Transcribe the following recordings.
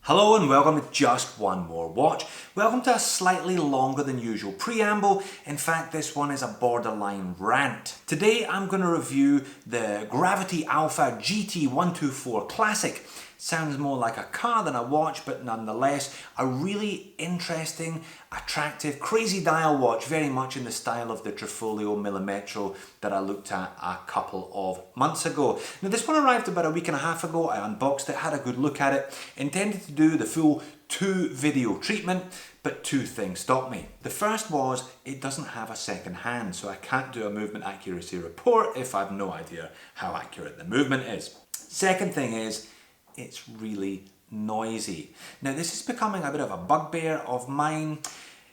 Hello and welcome to Just One More Watch. Welcome to a slightly longer than usual preamble. In fact, this one is a borderline rant. Today I'm going to review the Gravity Alpha GT124 Classic. Sounds more like a car than a watch, but nonetheless a really interesting, attractive, crazy dial watch, very much in the style of the Triffolio Millimetro that I looked at a couple of months ago. Now this one arrived about a week and a half ago. I unboxed it, had a good look at it, intended to do the full 2-video treatment, but two things stopped me. The first was it doesn't have a second hand, so I can't do a movement accuracy report if I've no idea how accurate the movement is. Second thing is, it's really noisy. Now this is becoming a bit of a bugbear of mine.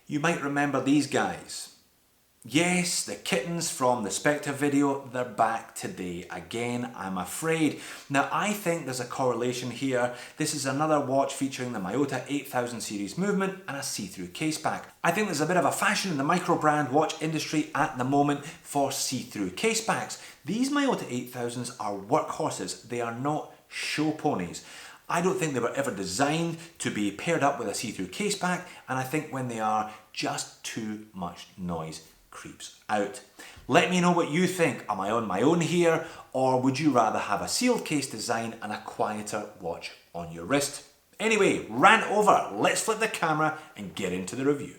You might remember these guys. Yes, the kittens from the Spectre video, they're back today again, I'm afraid. Now I think there's a correlation here. This is another watch featuring the Miyota 8000 series movement and a see-through case back. I think there's a bit of a fashion in the micro brand watch industry at the moment for see-through case backs. These Miyota 8000s are workhorses, they are not show ponies. I don't think they were ever designed to be paired up with a see-through case back, and I think when they are, just too much noise creeps out. Let me know what you think. Am I on my own here, or would you rather have a sealed case design and a quieter watch on your wrist? Anyway, rant over. Let's flip the camera and get into the review.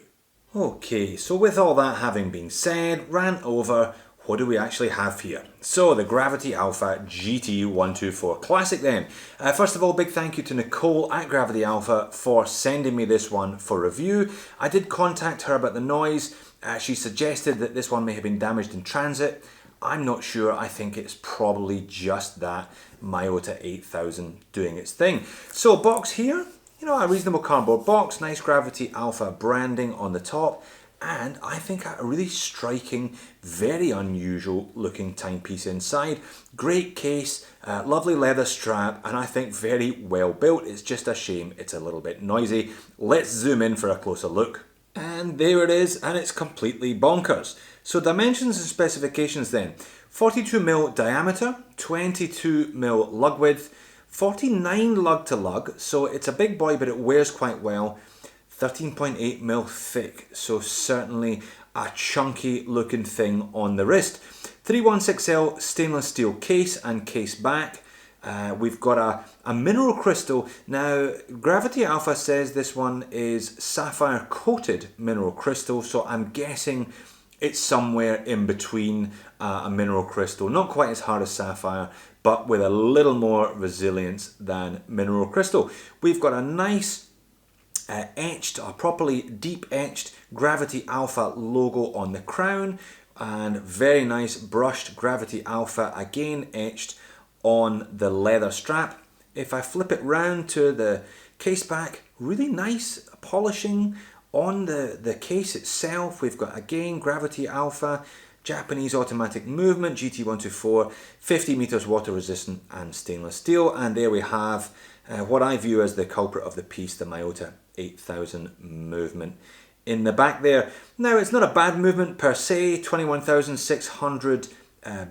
Okay, so with all that having been said, rant over, what do we actually have here? So the Gravity Alpha GT124 Classic then. First of all, big thank you to Nicole at Gravity Alpha for sending me this one for review. I did contact her about the noise. She suggested that this one may have been damaged in transit. I'm not sure. I think it's probably just that Miyota 8000 doing its thing. So box here, you know, a reasonable cardboard box, nice Gravity Alpha branding on the top. And I think a really striking, very unusual looking timepiece inside. Great case, lovely leather strap, and I think very well built. It's just a shame it's a little bit noisy. Let's zoom in for a closer look. And there it is, and it's completely bonkers. So dimensions and specifications then. 42mm diameter, 22mm lug width, 49 lug to lug, so it's a big boy but it wears quite well. 13.8mm thick, so certainly a chunky looking thing on the wrist. 316L stainless steel case and case back. We've got a mineral crystal. Now Gravity Alpha says this one is sapphire coated mineral crystal, so I'm guessing it's somewhere in between a mineral crystal. Not quite as hard as sapphire, but with a little more resilience than mineral crystal. We've got a nice etched, or properly deep etched Gravity Alpha logo on the crown, and very nice brushed Gravity Alpha again etched on the leather strap. If I flip it round to the case back, really nice polishing on the case itself. We've got again Gravity Alpha, Japanese automatic movement, GT124, 50 meters water resistant and stainless steel, and there we have what I view as the culprit of the piece, the Miyota 8000 movement in the back there. Now it's not a bad movement per se, 21,600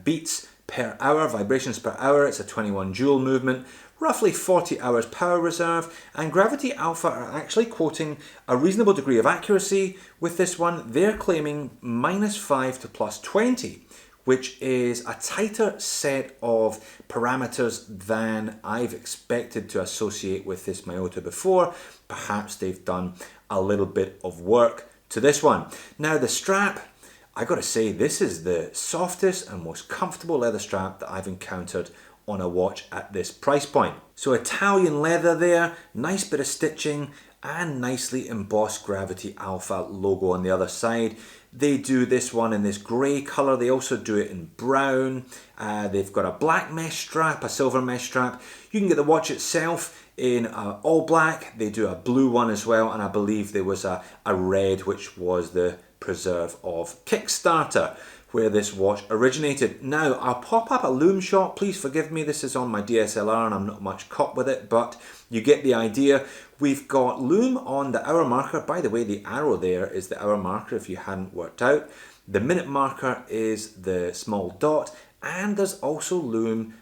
beats per hour, vibrations per hour. It's a 21 joule movement, roughly 40 hours power reserve, and Gravity Alpha are actually quoting a reasonable degree of accuracy with this one. They're claiming -5 to +20, which is a tighter set of parameters than I've expected to associate with this Miyota before. Perhaps they've done a little bit of work to this one. Now the strap, I gotta say, this is the softest and most comfortable leather strap that I've encountered on a watch at this price point. So Italian leather there, nice bit of stitching, and nicely embossed Gravity Alpha logo on the other side. They do this one in this grey colour. They also do it in brown. They've got a black mesh strap, a silver mesh strap. You can get the watch itself in all black. They do a blue one as well, and I believe there was a red, which was the preserve of Kickstarter, where this watch originated. Now, I'll pop up a lume shot. Please forgive me, this is on my DSLR and I'm not much caught with it, but you get the idea. We've got lume on the hour marker. By the way, the arrow there is the hour marker if you hadn't worked out. The minute marker is the small dot, and there's also lume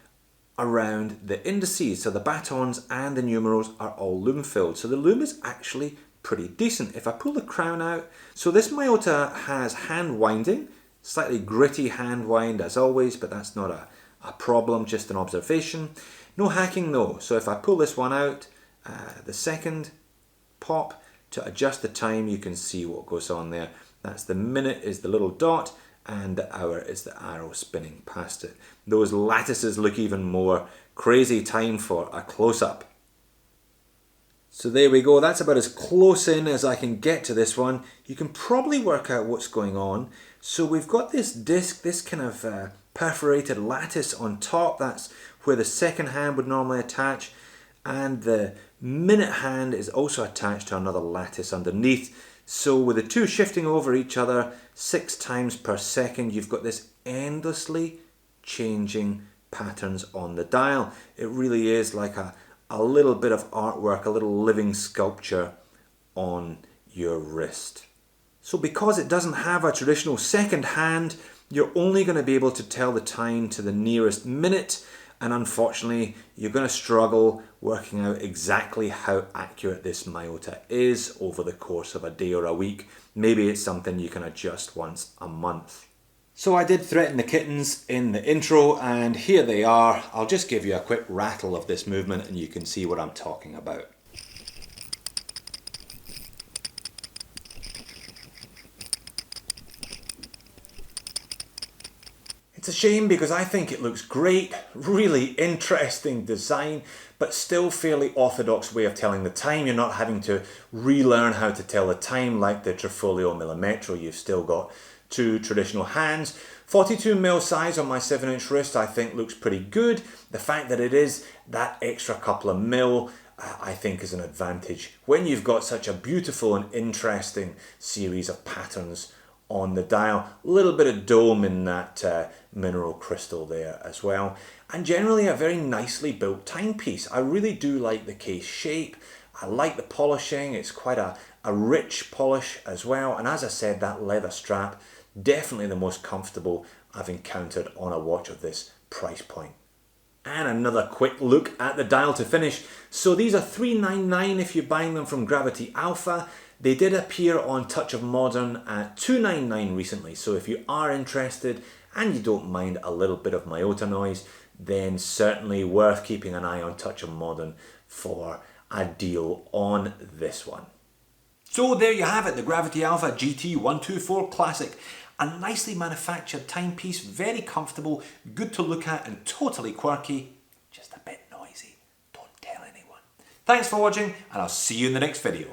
around the indices. So the batons and the numerals are all loom filled. So the loom is actually pretty decent. If I pull the crown out, so this Miyota has hand winding, slightly gritty hand wind as always, but that's not a problem, just an observation. No hacking though. So if I pull this one out, the second pop, to adjust the time, you can see what goes on there. That's the minute is the little dot, and the hour is the arrow spinning past it. Those lattices look even more crazy. Time for a close-up. So there we go, that's about as close in as I can get to this one. You can probably work out what's going on. So we've got this disc, this kind of perforated lattice on top. That's where the second hand would normally attach, and the minute hand is also attached to another lattice underneath. So with the two shifting over each other 6 times per second, you've got this endlessly changing patterns on the dial. It really is like a little bit of artwork, a little living sculpture on your wrist. So because it doesn't have a traditional second hand, you're only going to be able to tell the time to the nearest minute, and unfortunately you're going to struggle working out exactly how accurate this Miyota is over the course of a day or a week. Maybe it's something you can adjust once a month. So I did threaten the kittens in the intro, and here they are. I'll just give you a quick rattle of this movement and you can see what I'm talking about. It's a shame because I think it looks great, really interesting design, but still fairly orthodox way of telling the time. You're not having to relearn how to tell the time like the Trifolio Millimetro. You've still got 2 traditional hands. 42mm size on my 7-inch wrist I think looks pretty good. The fact that it is that extra couple of mil I think is an advantage when you've got such a beautiful and interesting series of patterns on the dial. A little bit of dome in that mineral crystal there as well, and generally a very nicely built timepiece. I really do like the case shape. I like the polishing. It's quite a rich polish as well, and as I said, that leather strap, definitely the most comfortable I've encountered on a watch of this price point. And another quick look at the dial to finish. So these are $399 if you're buying them from Gravity Alpha. They did appear on Touch of Modern at $299 recently, so if you are interested and you don't mind a little bit of Miyota noise, then certainly worth keeping an eye on Touch of Modern for a deal on this one. So there you have it, the Gravity Alpha GT124 Classic. A nicely manufactured timepiece, very comfortable, good to look at and totally quirky, just a bit noisy. Don't tell anyone. Thanks for watching, and I'll see you in the next video.